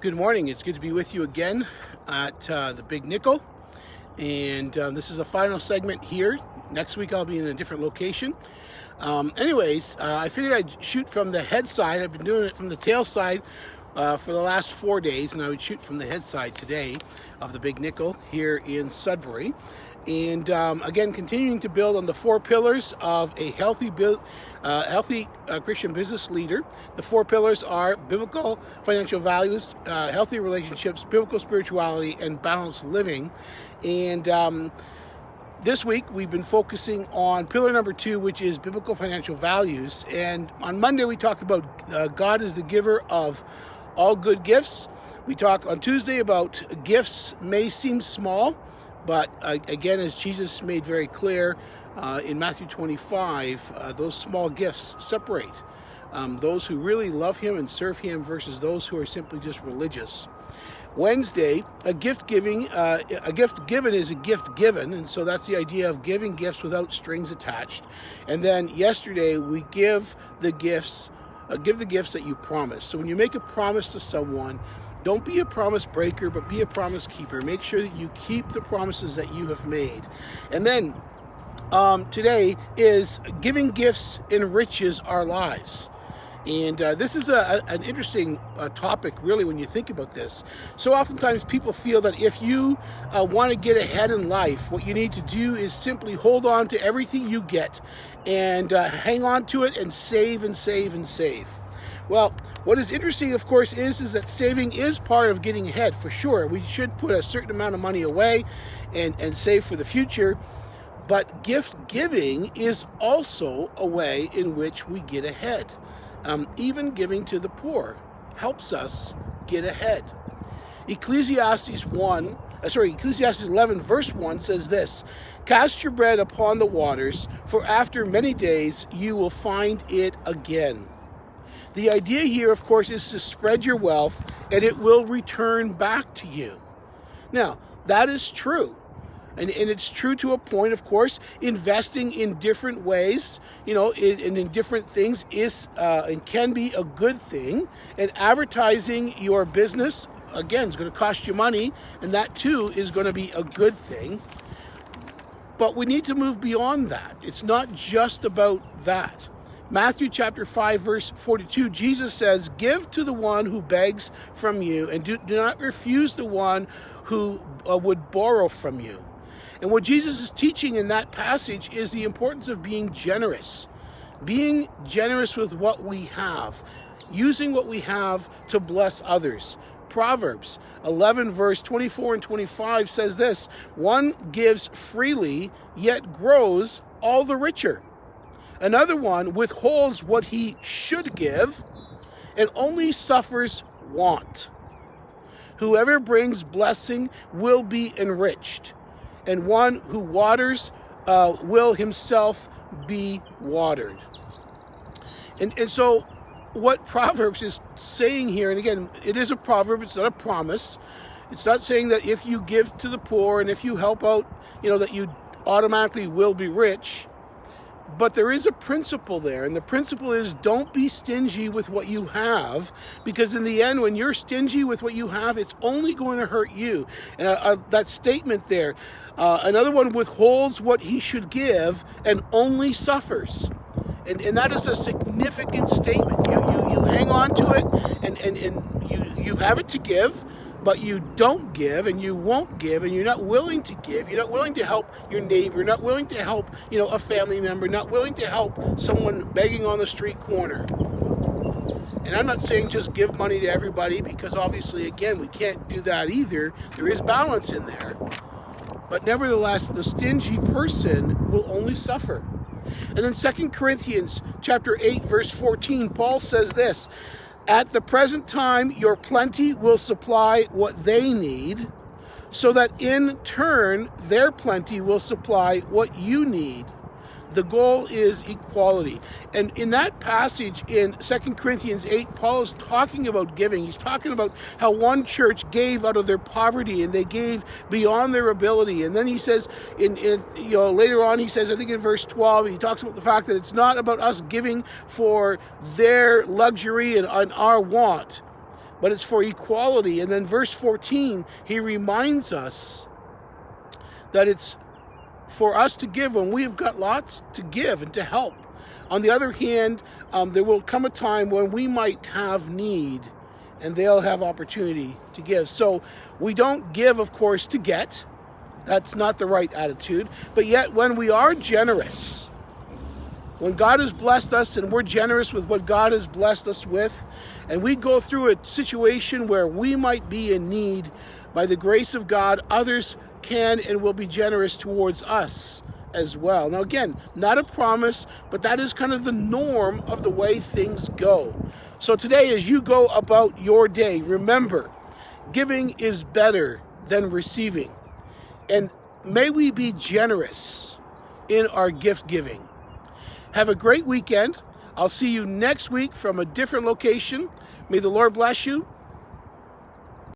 Good morning. It's good to be with you again at the Big Nickel. And this is a final segment here. Next week I'll be in a different location. I figured I'd shoot from the head side. I've been doing it from the tail side for the last 4 days, and I would shoot from the head side today of the Big Nickel here in Sudbury. And again, continuing to build on the 4 pillars of a healthy Christian business leader. The 4 pillars are biblical financial values, healthy relationships, biblical spirituality, and balanced living. And this week we've been focusing on pillar number 2, which is biblical financial values. And on Monday we talked about God is the giver of all good gifts. We talked on Tuesday about gifts may seem small, but again, as Jesus made very clear in Matthew 25, those small gifts separate those who really love him and serve him versus those who are simply just religious. Wednesday, a gift given is a gift given, and so that's the idea of giving gifts without strings attached. And then yesterday, we give the gifts that you promise. So when you make a promise to someone, don't be a promise breaker, but be a promise keeper. Make sure that you keep the promises that you have made. And then today is giving gifts enriches our lives. And this is an interesting topic, really, when you think about this. So oftentimes people feel that if you want to get ahead in life, what you need to do is simply hold on to everything you get and hang on to it and save and save and save. Well, what is interesting, of course, is that saving is part of getting ahead, for sure. We should put a certain amount of money away and save for the future. But gift giving is also a way in which we get ahead. Even giving to the poor helps us get ahead. Ecclesiastes 11 verse 1 says this: "Cast your bread upon the waters, for after many days you will find it again." The idea here, of course, is to spread your wealth and it will return back to you. Now, that is true. And it's true to a point, of course. Investing in different ways, and in different things is and can be a good thing. And advertising your business, again, is going to cost you money, and that too is going to be a good thing. But we need to move beyond that. It's not just about that. Matthew chapter 5, verse 42, Jesus says, "Give to the one who begs from you, and do not refuse the one who would borrow from you." And what Jesus is teaching in that passage is the importance of being generous with what we have, using what we have to bless others. Proverbs 11, verse 24 and 25 says this: "One gives freely, yet grows all the richer. Another one withholds what he should give and only suffers want. Whoever brings blessing will be enriched, and one who waters will himself be watered." And so what Proverbs is saying here, and again, it is a proverb, it's not a promise. It's not saying that if you give to the poor and if you help out, that you automatically will be rich. But there is a principle there, and the principle is don't be stingy with what you have, because in the end, when you're stingy with what you have, it's only going to hurt you. And that statement there, another one withholds what he should give and only suffers. And that is a significant statement. You hang on to it, and you have it to give, but you don't give, and you won't give, and you're not willing to give. You're not willing to help your neighbor, not willing to help, a family member, not willing to help someone begging on the street corner. And I'm not saying just give money to everybody, because obviously, again, we can't do that either. There is balance in there. But nevertheless, the stingy person will only suffer. And then 2 Corinthians chapter 8, verse 14, Paul says this: "At the present time, your plenty will supply what they need, so that in turn, their plenty will supply what you need." The goal is equality. And in that passage in 2 Corinthians 8, Paul is talking about giving. He's talking about how one church gave out of their poverty and they gave beyond their ability. And then he says, later on, he says, I think in verse 12, he talks about the fact that it's not about us giving for their luxury and our want, but it's for equality. And then verse 14, he reminds us that it's for us to give when we've got lots to give and to help. On the other hand, there will come a time when we might have need and they'll have opportunity to give. So we don't give, of course, to get. That's not the right attitude. But yet when we are generous, when God has blessed us and we're generous with what God has blessed us with, and we go through a situation where we might be in need, by the grace of God, others can and will be generous towards us as well. Now again, not a promise, but that is kind of the norm of the way things go. So today, as you go about your day, remember, giving is better than receiving. And may we be generous in our gift giving. Have a great weekend. I'll see you next week from a different location. May the Lord bless you.